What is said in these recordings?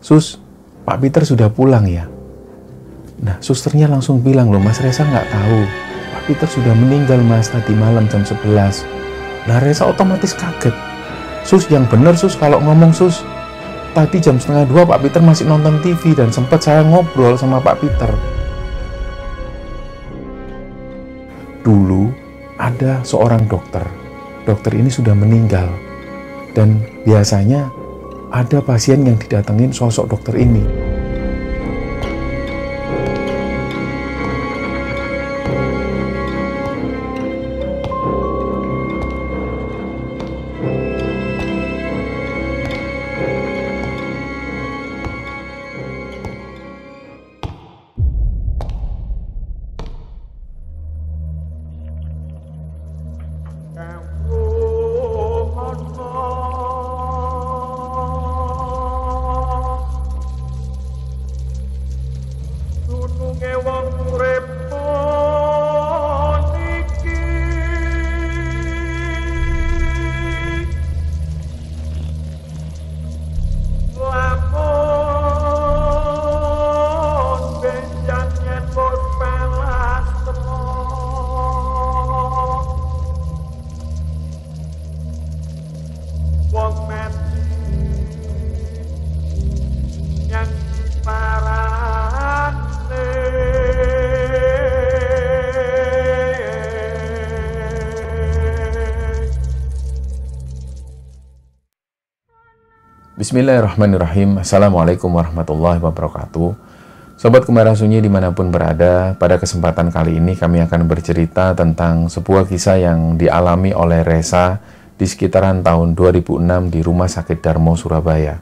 "Sus, Pak Peter sudah pulang ya?" Nah, susternya langsung bilang, "Loh Mas, Resa nggak tahu. Pak Peter sudah meninggal Mas, tadi malam jam 11. Nah, Resa otomatis kaget. "Sus, yang bener Sus kalau ngomong Sus. Tadi jam 1:30 Pak Peter masih nonton TV dan sempat saya ngobrol sama Pak Peter." Dulu ada seorang dokter. Dokter ini sudah meninggal. Dan biasanya ada pasien yang didatengin sosok dokter ini. Bismillahirrahmanirrahim. Assalamualaikum warahmatullahi wabarakatuh. Sobat Kembaran Sunyi dimanapun berada, pada kesempatan kali ini kami akan bercerita tentang sebuah kisah yang dialami oleh Resa di sekitaran tahun 2006 di Rumah Sakit Darmo, Surabaya.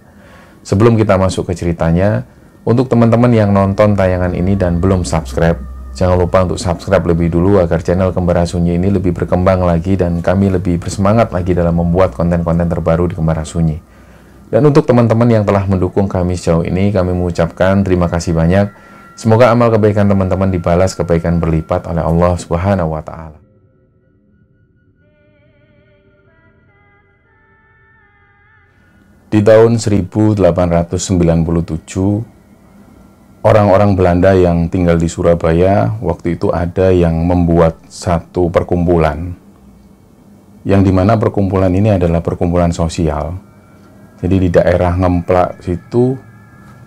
Sebelum kita masuk ke ceritanya, untuk teman-teman yang nonton tayangan ini dan belum subscribe, jangan lupa untuk subscribe lebih dulu agar channel Kembaran Sunyi ini lebih berkembang lagi dan kami lebih bersemangat lagi dalam membuat konten-konten terbaru di Kembaran Sunyi. Dan untuk teman-teman yang telah mendukung kami sejauh ini, kami mengucapkan terima kasih banyak. Semoga amal kebaikan teman-teman dibalas kebaikan berlipat oleh Allah Subhanahu wa Ta'ala. Di tahun 1897, orang-orang Belanda yang tinggal di Surabaya waktu itu ada yang membuat satu perkumpulan, yang dimana perkumpulan ini adalah perkumpulan sosial. Jadi di daerah Ngemplak situ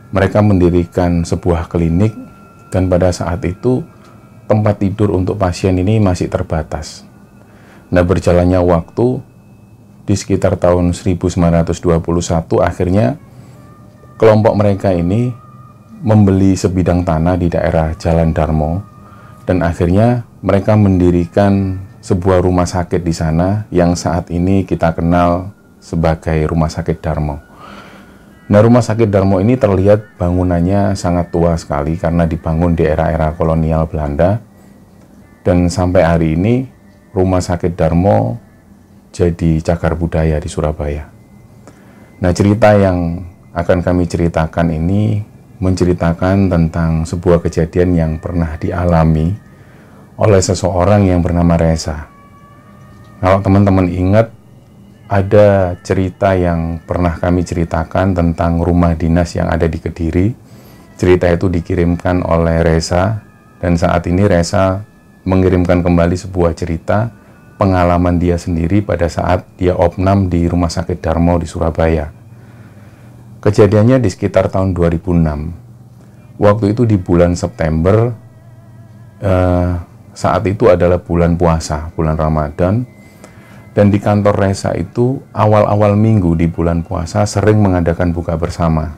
mereka mendirikan sebuah klinik, dan pada saat itu tempat tidur untuk pasien ini masih terbatas. Nah, berjalannya waktu di sekitar tahun 1921 akhirnya kelompok mereka ini membeli sebidang tanah di daerah Jalan Darmo, dan akhirnya mereka mendirikan sebuah rumah sakit di sana yang saat ini kita kenal sebagai Rumah Sakit Darmo. Nah, Rumah Sakit Darmo ini terlihat bangunannya sangat tua sekali karena dibangun di era-era kolonial Belanda, dan sampai hari ini Rumah Sakit Darmo jadi cagar budaya di Surabaya. Nah, cerita yang akan kami ceritakan ini menceritakan tentang sebuah kejadian yang pernah dialami oleh seseorang yang bernama Resa. Kalau teman-teman ingat, ada cerita yang pernah kami ceritakan tentang rumah dinas yang ada di Kediri. Cerita itu dikirimkan oleh Resa, dan saat ini Resa mengirimkan kembali sebuah cerita pengalaman dia sendiri pada saat dia opnam di Rumah Sakit Darmo di Surabaya. Kejadiannya di sekitar tahun 2006. Waktu itu di bulan September, saat itu adalah bulan puasa, bulan Ramadan. Dan di kantor Resa itu awal-awal minggu di bulan puasa sering mengadakan buka bersama.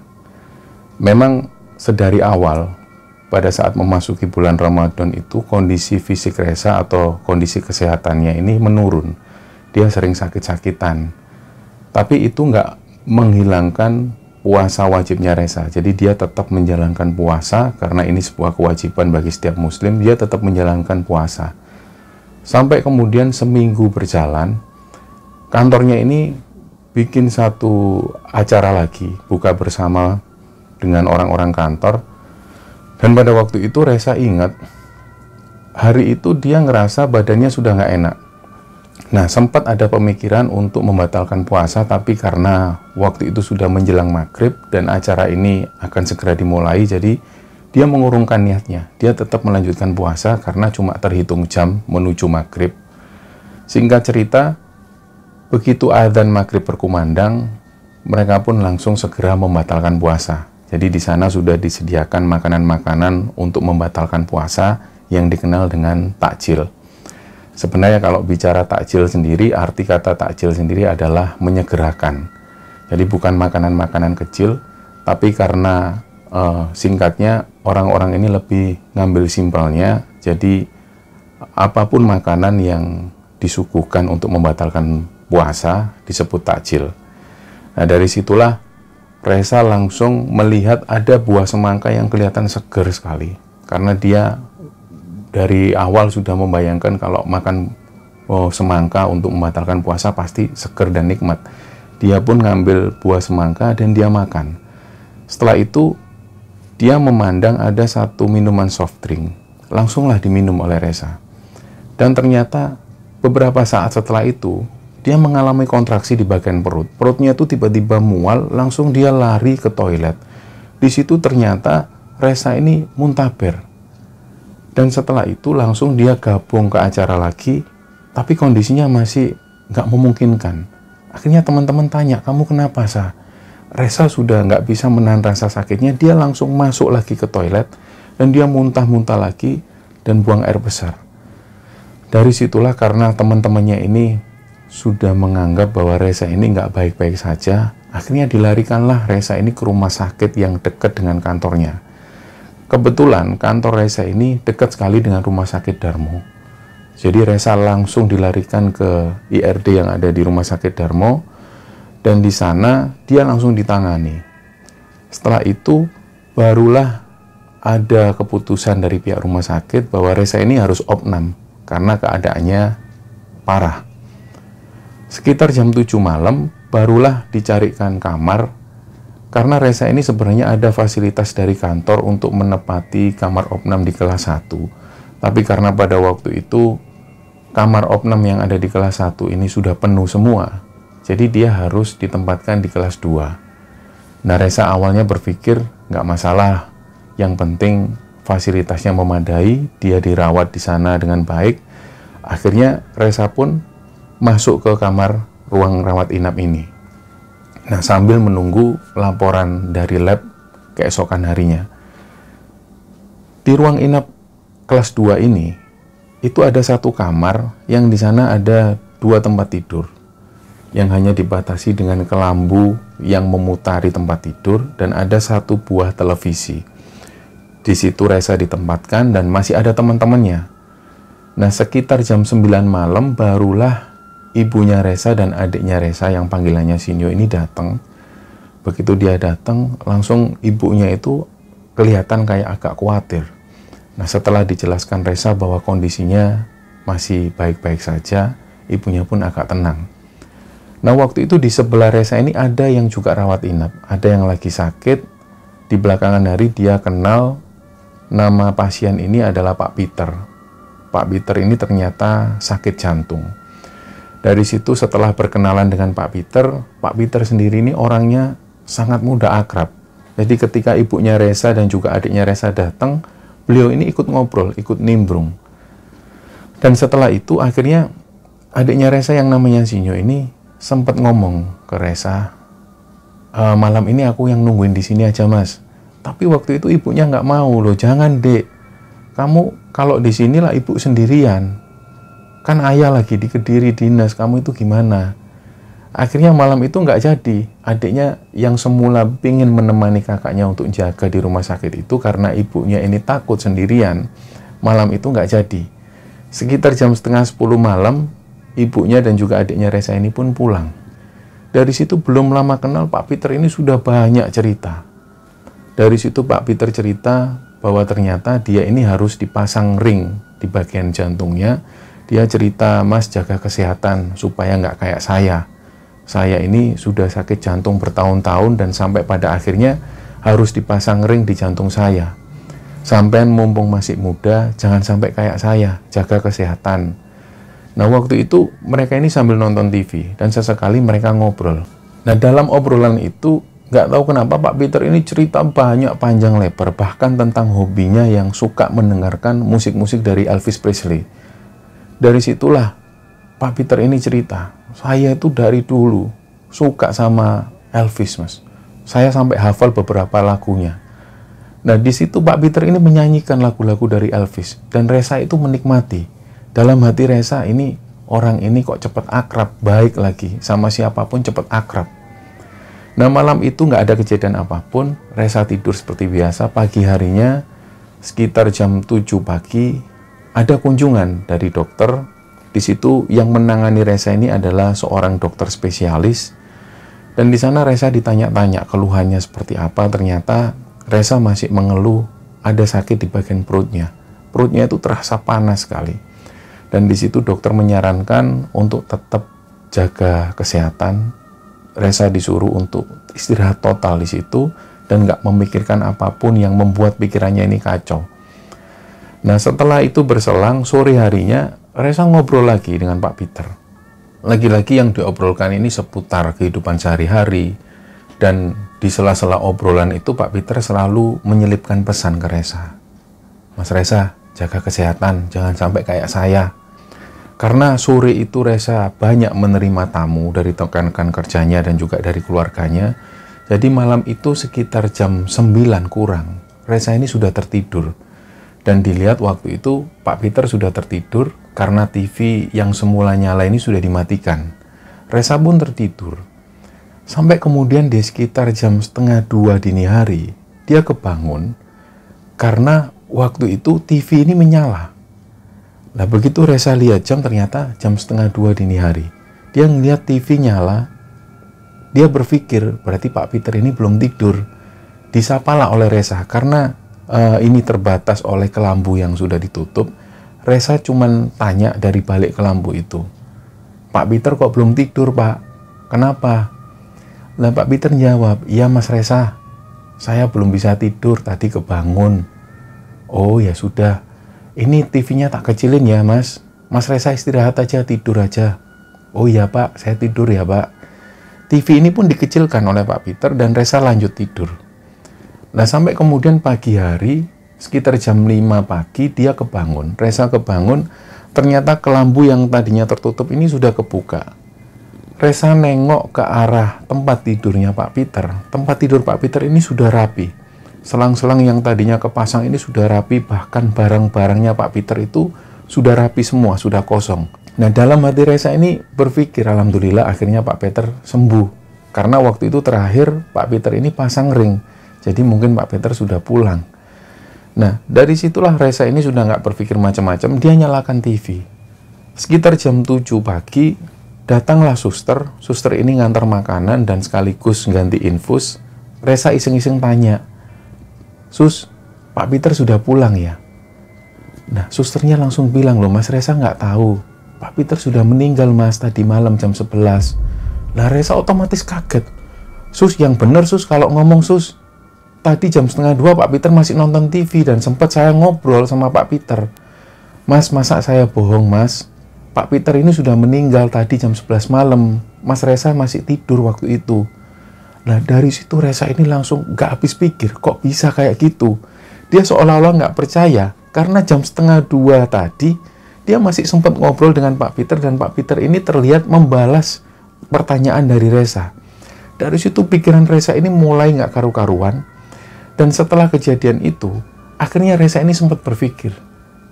Memang sedari awal pada saat memasuki bulan Ramadan itu kondisi fisik Resa atau kondisi kesehatannya ini menurun. Dia sering sakit-sakitan. Tapi itu nggak menghilangkan puasa wajibnya Resa. Jadi dia tetap menjalankan puasa karena ini sebuah kewajiban bagi setiap muslim, dia tetap menjalankan puasa. Sampai kemudian seminggu berjalan, kantornya ini bikin satu acara lagi, buka bersama dengan orang-orang kantor. Dan pada waktu itu Resa ingat, hari itu dia ngerasa badannya sudah nggak enak. Nah, sempat ada pemikiran untuk membatalkan puasa, tapi karena waktu itu sudah menjelang maghrib dan acara ini akan segera dimulai, jadi dia mengurungkan niatnya. Dia tetap melanjutkan puasa karena cuma terhitung jam menuju maghrib. Singkat cerita, begitu adzan maghrib berkumandang, mereka pun langsung segera membatalkan puasa. Jadi di sana sudah disediakan makanan-makanan untuk membatalkan puasa yang dikenal dengan takjil. Sebenarnya kalau bicara takjil sendiri, arti kata takjil sendiri adalah menyegerakan. Jadi bukan makanan-makanan kecil, tapi karena singkatnya orang-orang ini lebih ngambil simpelnya, jadi apapun makanan yang disuguhkan untuk membatalkan puasa disebut takjil. Nah, dari situlah Reza langsung melihat ada buah semangka yang kelihatan segar sekali, karena dia dari awal sudah membayangkan kalau makan semangka untuk membatalkan puasa pasti segar dan nikmat. Dia pun ngambil buah semangka dan dia makan. Setelah itu dia memandang ada satu minuman soft drink, langsunglah diminum oleh Reza. Dan ternyata beberapa saat setelah itu dia mengalami kontraksi di bagian perut. Perutnya itu tiba-tiba mual, langsung dia lari ke toilet. Di situ ternyata Reza ini muntaber. Dan setelah itu langsung dia gabung ke acara lagi, tapi kondisinya masih nggak memungkinkan. Akhirnya teman-teman tanya, kamu kenapa, Sa? Reza sudah nggak bisa menahan rasa sakitnya, dia langsung masuk lagi ke toilet, dan dia muntah-muntah lagi, dan buang air besar. Dari situlah karena teman-temannya ini sudah menganggap bahwa Reza ini nggak baik-baik saja, akhirnya dilarikanlah Reza ini ke rumah sakit yang dekat dengan kantornya. Kebetulan kantor Reza ini dekat sekali dengan rumah sakit Darmo. Jadi Reza langsung dilarikan ke IRD yang ada di rumah sakit Darmo, dan di sana dia langsung ditangani. Setelah itu barulah ada keputusan dari pihak rumah sakit bahwa Reza ini harus opnam karena keadaannya parah. Sekitar jam 7 malam barulah dicarikan kamar, karena Reza ini sebenarnya ada fasilitas dari kantor untuk menepati kamar opnam di kelas 1. Tapi karena pada waktu itu kamar opnam yang ada di kelas 1 ini sudah penuh semua, jadi dia harus ditempatkan di kelas 2. Nah, Reza awalnya berpikir nggak masalah, yang penting fasilitasnya memadai, dia dirawat di sana dengan baik. Akhirnya Reza pun masuk ke kamar ruang rawat inap ini. Nah, sambil menunggu laporan dari lab keesokan harinya. Di ruang inap kelas 2 ini, itu ada satu kamar yang di sana ada 2 tempat tidur, yang hanya dibatasi dengan kelambu yang memutari tempat tidur, dan ada 1 buah televisi. Di situ Reza ditempatkan dan masih ada teman-temannya. Nah, sekitar jam 9 malam barulah ibunya Reza dan adiknya Reza yang panggilannya Sinyo ini datang. Begitu dia datang, langsung ibunya itu kelihatan kayak agak khawatir. Nah, setelah dijelaskan Reza bahwa kondisinya masih baik-baik saja, ibunya pun agak tenang. Nah, waktu itu di sebelah Reza ini ada yang juga rawat inap, ada yang lagi sakit. Di belakangan hari dia kenal nama pasien ini adalah Pak Peter. Pak Peter ini ternyata sakit jantung. Dari situ setelah berkenalan dengan Pak Peter sendiri ini orangnya sangat mudah akrab. Jadi ketika ibunya Reza dan juga adiknya Reza datang, beliau ini ikut ngobrol, ikut nimbrung. Dan setelah itu akhirnya adiknya Reza yang namanya Sinyo ini sempat ngomong ke Reza, malam ini aku yang nungguin di sini aja, Mas. Tapi waktu itu ibunya nggak mau loh, jangan Dek. Kamu kalau di sinilah ibu sendirian. Kan ayah lagi di Kediri dinas, kamu itu gimana? Akhirnya malam itu nggak jadi. Adiknya yang semula pingin menemani kakaknya untuk jaga di rumah sakit itu, karena ibunya ini takut sendirian, malam itu nggak jadi. Sekitar jam setengah 10 malam, ibunya dan juga adiknya Reza ini pun pulang. Dari situ belum lama kenal Pak Peter ini sudah banyak cerita. Dari situ Pak Peter cerita bahwa ternyata dia ini harus dipasang ring di bagian jantungnya. Dia cerita, Mas jaga kesehatan supaya nggak kayak saya. Saya ini sudah sakit jantung bertahun-tahun dan sampai pada akhirnya harus dipasang ring di jantung saya. Sampean mumpung masih muda, jangan sampai kayak saya, jaga kesehatan. Nah, waktu itu mereka ini sambil nonton TV dan sesekali mereka ngobrol. Nah, dalam obrolan itu nggak tahu kenapa Pak Peter ini cerita banyak panjang lebar, bahkan tentang hobinya yang suka mendengarkan musik-musik dari Elvis Presley. Dari situlah Pak Peter ini cerita, saya itu dari dulu suka sama Elvis, Mas. Saya sampai hafal beberapa lagunya. Nah, di situ Pak Peter ini menyanyikan lagu-lagu dari Elvis dan Reza itu menikmati. Dalam hati Reza, ini orang ini kok cepat akrab, baik lagi, sama siapapun cepat akrab. Nah, malam itu nggak ada kejadian apapun, Reza tidur seperti biasa. Pagi harinya, sekitar jam 7 pagi, ada kunjungan dari dokter. Di situ yang menangani Reza ini adalah seorang dokter spesialis. Dan di sana Reza ditanya-tanya keluhannya seperti apa. Ternyata Reza masih mengeluh ada sakit di bagian perutnya. Perutnya itu terasa panas sekali. Dan di situ dokter menyarankan untuk tetap jaga kesehatan. Reza disuruh untuk istirahat total di situ dan nggak memikirkan apapun yang membuat pikirannya ini kacau. Nah, setelah itu berselang, sore harinya Reza ngobrol lagi dengan Pak Peter. Lagi-lagi yang diobrolkan ini seputar kehidupan sehari-hari, dan di sela-sela obrolan itu Pak Peter selalu menyelipkan pesan ke Reza. Mas Reza, jaga kesehatan, jangan sampai kayak saya. Karena sore itu Reza banyak menerima tamu dari rekan-rekan kerjanya dan juga dari keluarganya. Jadi malam itu sekitar jam 9 kurang, Reza ini sudah tertidur. Dan dilihat waktu itu Pak Peter sudah tertidur karena TV yang semula nyala ini sudah dimatikan. Reza pun tertidur. Sampai kemudian di sekitar jam 1:30 dini hari, dia kebangun karena waktu itu TV ini menyala. Nah, begitu Reza lihat jam, ternyata jam 1:30 dini hari. Dia ngeliat TV nyala, dia berpikir berarti Pak Peter ini belum tidur. Disapalah oleh Reza, karena ini terbatas oleh kelambu yang sudah ditutup. Reza cuman tanya dari balik kelambu itu, Pak Peter kok belum tidur, Pak? Kenapa? Nah, Pak Peter jawab, iya Mas Reza, saya belum bisa tidur, tadi kebangun. Oh ya sudah, ini TV-nya tak kecilin ya Mas. Mas Reza istirahat aja, tidur aja. Oh iya Pak, saya tidur ya Pak. TV ini pun dikecilkan oleh Pak Peter dan Reza lanjut tidur. Nah, sampai kemudian pagi hari, sekitar jam 5 pagi dia kebangun. Reza kebangun, ternyata kelambu yang tadinya tertutup ini sudah kebuka. Reza nengok ke arah tempat tidurnya Pak Peter. Tempat tidur Pak Peter ini sudah rapi. Selang-selang yang tadinya kepasang ini sudah rapi, bahkan barang-barangnya Pak Peter itu sudah rapi semua, sudah kosong. Nah, dalam hati Reza ini berpikir, alhamdulillah akhirnya Pak Peter sembuh. Karena waktu itu terakhir Pak Peter ini pasang ring, jadi mungkin Pak Peter sudah pulang. Nah, dari situlah Reza ini sudah nggak berpikir macam-macam, dia nyalakan TV. Sekitar jam 7 pagi, datanglah suster. Suster ini ngantar makanan dan sekaligus ganti infus. Reza iseng-iseng tanya, Sus, Pak Peter sudah pulang ya? Nah, susternya langsung bilang, loh Mas Reza nggak tahu. Pak Peter sudah meninggal Mas, tadi malam jam 11. Lah Reza otomatis kaget. Sus, yang bener Sus kalau ngomong Sus. Tadi jam 1:30 Pak Peter masih nonton TV dan sempat saya ngobrol sama Pak Peter. Mas, masa saya bohong Mas? Pak Peter ini sudah meninggal tadi jam 11 malam. Mas Reza masih tidur waktu itu. Nah, dari situ Reza ini langsung gak habis pikir, kok bisa kayak gitu? Dia seolah-olah gak percaya, karena jam 1:30 tadi, dia masih sempat ngobrol dengan Pak Peter, dan Pak Peter ini terlihat membalas pertanyaan dari Reza. Dari situ pikiran Reza ini mulai gak karu-karuan, dan setelah kejadian itu, akhirnya Reza ini sempat berpikir,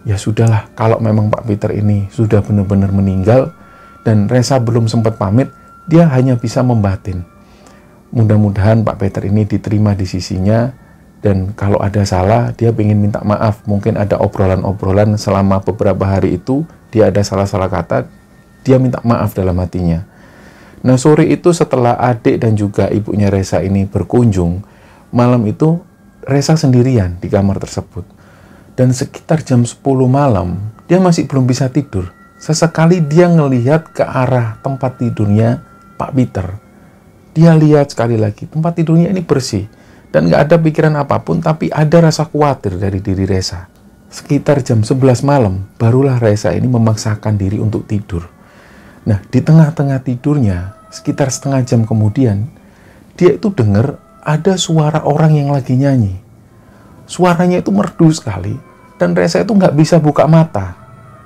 ya sudahlah, kalau memang Pak Peter ini sudah benar-benar meninggal, dan Reza belum sempat pamit, dia hanya bisa membatin. Mudah-mudahan Pak Peter ini diterima di sisinya, dan kalau ada salah, dia ingin minta maaf. Mungkin ada obrolan-obrolan selama beberapa hari itu, dia ada salah-salah kata, dia minta maaf dalam hatinya. Nah, sore itu setelah adik dan juga ibunya Reza ini berkunjung, malam itu Reza sendirian di kamar tersebut. Dan sekitar jam 10 malam, dia masih belum bisa tidur. Sesekali dia ngelihat ke arah tempat tidurnya Pak Peter. Dia lihat sekali lagi, tempat tidurnya ini bersih. Dan nggak ada pikiran apapun, tapi ada rasa khawatir dari diri Reza. Sekitar jam 11 malam, barulah Reza ini memaksakan diri untuk tidur. Nah, di tengah-tengah tidurnya, sekitar setengah jam kemudian, dia itu dengar ada suara orang yang lagi nyanyi. Suaranya itu merdu sekali, dan Reza itu nggak bisa buka mata.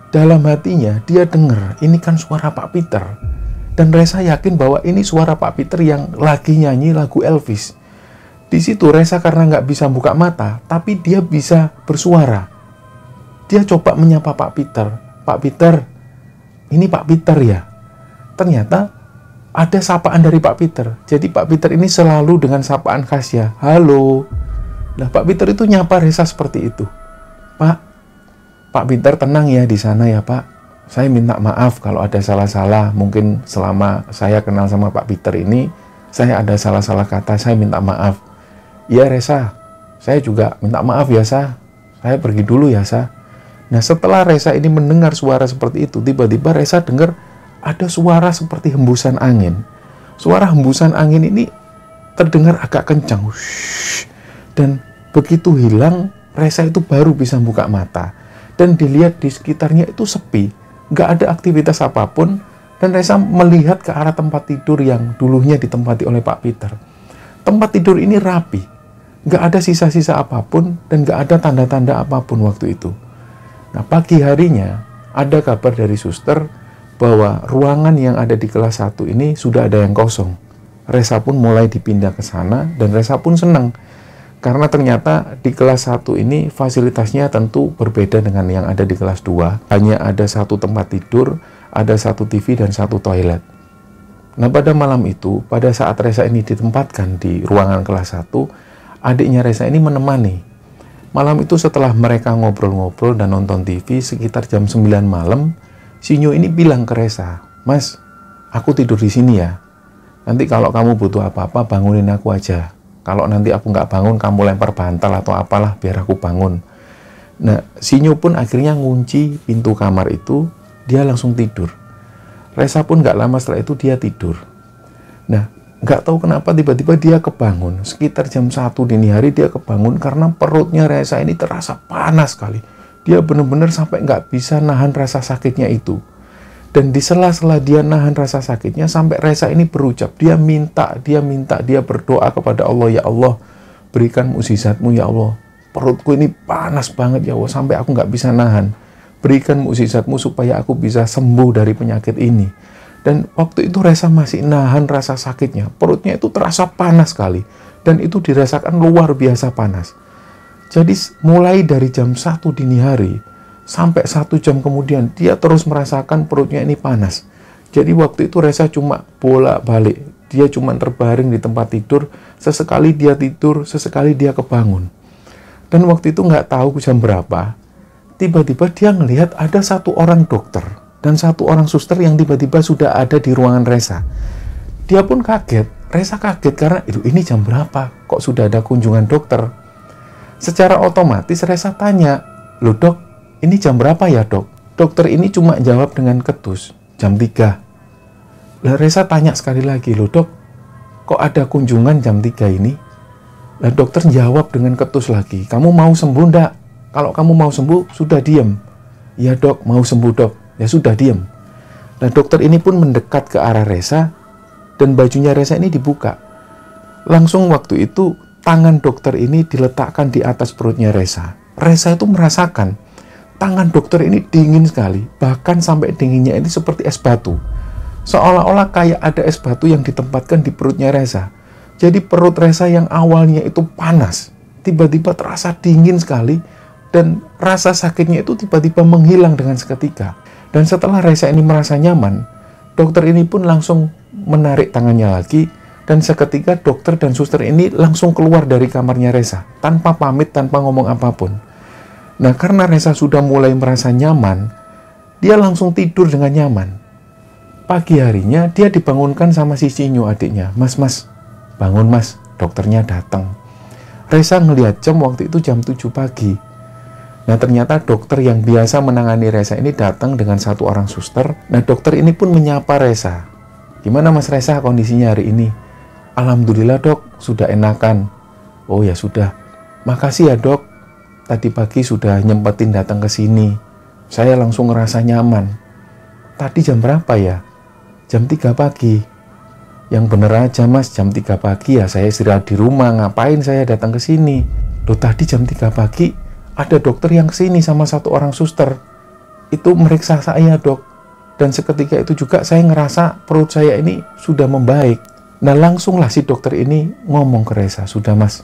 Dalam hatinya, dia dengar, ini kan suara Pak Peter. Dan Reza yakin bahwa ini suara Pak Peter yang lagi nyanyi lagu Elvis. Di situ Reza karena nggak bisa buka mata, tapi dia bisa bersuara. Dia coba menyapa Pak Peter. Pak Peter, ini Pak Peter ya? Ternyata ada sapaan dari Pak Peter. Jadi Pak Peter ini selalu dengan sapaan khasnya, halo. Nah, Pak Peter itu nyapa Reza seperti itu. Pak Peter tenang ya di sana ya Pak. Saya minta maaf kalau ada salah-salah. Mungkin selama saya kenal sama Pak Peter ini, saya ada salah-salah kata, saya minta maaf. Iya Reza, saya juga minta maaf ya Sa. Saya pergi dulu ya Sa. Nah, setelah Reza ini mendengar suara seperti itu, tiba-tiba Reza dengar ada suara seperti hembusan angin. Suara hembusan angin ini terdengar agak kencang. Dan begitu hilang, Reza itu baru bisa buka mata. Dan dilihat di sekitarnya itu sepi, nggak ada aktivitas apapun. Dan Reza melihat ke arah tempat tidur yang dulunya ditempati oleh Pak Peter. Tempat tidur ini rapi, nggak ada sisa-sisa apapun dan nggak ada tanda-tanda apapun waktu itu. Nah, pagi harinya ada kabar dari suster bahwa ruangan yang ada di kelas 1 ini sudah ada yang kosong. Reza pun mulai dipindah ke sana dan Reza pun senang. Karena ternyata di kelas 1 ini fasilitasnya tentu berbeda dengan yang ada di kelas 2. Hanya ada satu tempat tidur, ada satu TV dan satu toilet. Nah, pada malam itu, pada saat Reza ini ditempatkan di ruangan kelas 1, adiknya Reza ini menemani. Malam itu setelah mereka ngobrol-ngobrol dan nonton TV sekitar jam 9 malam, Sinyo ini bilang ke Reza, Mas, aku tidur di sini ya. Nanti kalau kamu butuh apa-apa, bangunin aku aja. Kalau nanti aku nggak bangun, kamu lempar bantal atau apalah biar aku bangun. Nah, Sinyo pun akhirnya ngunci pintu kamar itu, dia langsung tidur. Reza pun nggak lama setelah itu dia tidur. Nah, nggak tahu kenapa tiba-tiba dia kebangun. Sekitar jam 1 dini hari dia kebangun karena perutnya Reza ini terasa panas sekali. Dia benar-benar sampai nggak bisa nahan rasa sakitnya itu. Dan di sela-sela dia nahan rasa sakitnya sampai Reza ini berucap. Dia berdoa kepada Allah, ya Allah, berikan mukjizatmu ya Allah. Perutku ini panas banget ya Allah, sampai aku nggak bisa nahan. Berikan mukjizatmu supaya aku bisa sembuh dari penyakit ini. Dan waktu itu Reza masih nahan rasa sakitnya. Perutnya itu terasa panas sekali. Dan itu dirasakan luar biasa panas. Jadi mulai dari jam 1 dini hari sampai 1 jam kemudian dia terus merasakan perutnya ini panas. Jadi waktu itu Reza cuma bolak-balik. Dia cuma terbaring di tempat tidur. Sesekali dia tidur, sesekali dia kebangun. Dan waktu itu nggak tahu jam berapa. Tiba-tiba dia ngelihat ada satu orang dokter dan satu orang suster yang tiba-tiba sudah ada di ruangan Reza. Dia pun kaget, Reza kaget karena ini jam berapa? Kok sudah ada kunjungan dokter? Secara otomatis Reza tanya, loh dok, ini jam berapa ya dok? Dokter ini cuma jawab dengan ketus, jam 3. Lah Reza tanya sekali lagi, loh dok, kok ada kunjungan jam 3 ini? Lah dokter jawab dengan ketus lagi, kamu mau sembuh enggak? Kalau kamu mau sembuh, sudah diem. Ya dok, mau sembuh dok. Ya sudah diem. Nah dokter ini pun mendekat ke arah Reza dan bajunya Reza ini dibuka. Langsung waktu itu tangan dokter ini diletakkan di atas perutnya Reza. Reza itu merasakan tangan dokter ini dingin sekali, bahkan sampai dinginnya ini seperti es batu. Seolah-olah kayak ada es batu yang ditempatkan di perutnya Reza. Jadi perut Reza yang awalnya itu panas, tiba-tiba terasa dingin sekali dan rasa sakitnya itu tiba-tiba menghilang dengan seketika. Dan setelah Reza ini merasa nyaman, dokter ini pun langsung menarik tangannya lagi dan seketika dokter dan suster ini langsung keluar dari kamarnya Reza tanpa pamit, tanpa ngomong apapun. Nah, karena Reza sudah mulai merasa nyaman, dia langsung tidur dengan nyaman. Pagi harinya dia dibangunkan sama si Sinyo adiknya. Mas, bangun mas, dokternya datang. Reza ngelihat jam waktu itu jam 7 pagi. Nah ternyata dokter yang biasa menangani Reza ini datang dengan satu orang suster. Nah dokter ini pun menyapa Reza. Gimana mas Reza kondisinya hari ini? Alhamdulillah dok, sudah enakan. Oh ya sudah. Makasih ya dok. tadi pagi sudah nyempetin datang ke sini. Saya langsung ngerasa nyaman. Tadi jam berapa ya? Jam 3 pagi. Yang bener aja Mas, jam 3 pagi ya saya istirahat di rumah. Ngapain saya datang ke sini? Loh, tadi jam 3 pagi ada dokter yang kesini sama satu orang suster. Itu meriksa saya, Dok. Dan seketika itu juga saya ngerasa perut saya ini sudah membaik. Nah, langsunglah si dokter ini ngomong ke Reza, "Sudah Mas,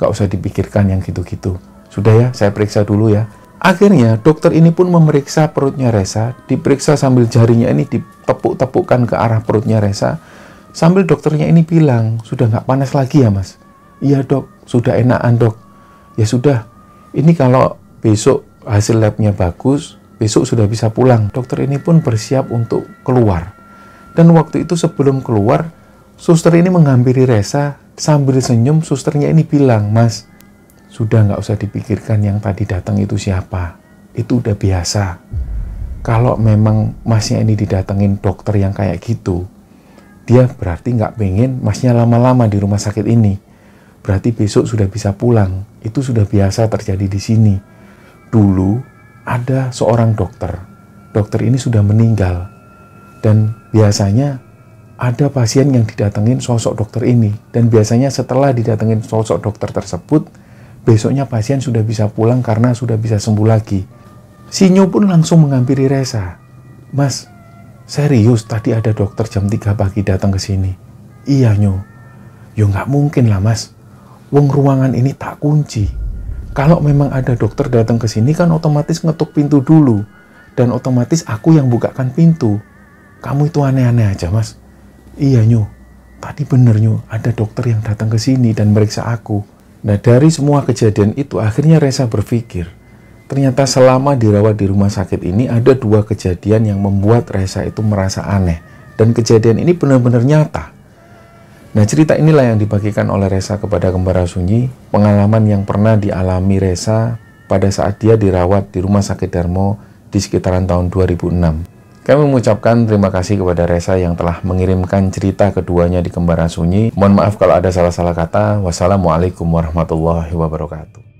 gak usah dipikirkan yang gitu-gitu. Sudah ya, saya periksa dulu ya." Akhirnya dokter ini pun memeriksa perutnya Reza, diperiksa sambil jarinya ini ditepuk-tepukkan ke arah perutnya Reza, sambil dokternya ini bilang, "Sudah nggak panas lagi ya Mas?" "Iya Dok, sudah enakan Dok." "Ya sudah, ini kalau besok hasil labnya bagus, besok sudah bisa pulang." Dokter ini pun bersiap untuk keluar. Dan waktu itu sebelum keluar, suster ini menghampiri Reza sambil senyum. Susternya ini bilang, "Mas, sudah nggak usah dipikirkan yang tadi datang itu siapa. Itu udah biasa. Kalau memang Masnya ini didatengin dokter yang kayak gitu, dia berarti nggak pengen Masnya lama-lama di rumah sakit ini. Berarti besok sudah bisa pulang. Itu sudah biasa terjadi di sini. Dulu ada seorang dokter. Dokter ini sudah meninggal. Dan biasanya ada pasien yang didatengin sosok dokter ini. Dan biasanya setelah didatengin sosok dokter tersebut, besoknya pasien sudah bisa pulang karena sudah bisa sembuh lagi. Si Nyu pun langsung menghampiri Reza. "Mas, serius tadi ada dokter jam 3 pagi datang ke sini?" "Iya Nyu." "Ya nggak mungkin lah Mas. Wong ruangan ini tak kunci. Kalau memang ada dokter datang ke sini kan otomatis ngetuk pintu dulu. Dan otomatis aku yang bukakan pintu. Kamu itu aneh-aneh aja Mas." "Iya Nyu, tadi bener Nyu, ada dokter yang datang ke sini dan meriksa aku." Nah, dari semua kejadian itu akhirnya Reza berpikir, ternyata selama dirawat di rumah sakit ini ada 2 kejadian yang membuat Reza itu merasa aneh. Dan kejadian ini benar-benar nyata. Nah, cerita inilah yang dibagikan oleh Reza kepada Kembara Sunyi, pengalaman yang pernah dialami Reza pada saat dia dirawat di Rumah Sakit Darmo di sekitaran tahun 2006. Kami mengucapkan terima kasih kepada Reza yang telah mengirimkan cerita keduanya di Kembara Sunyi. Mohon maaf kalau ada salah-salah kata. Wassalamualaikum warahmatullahi wabarakatuh.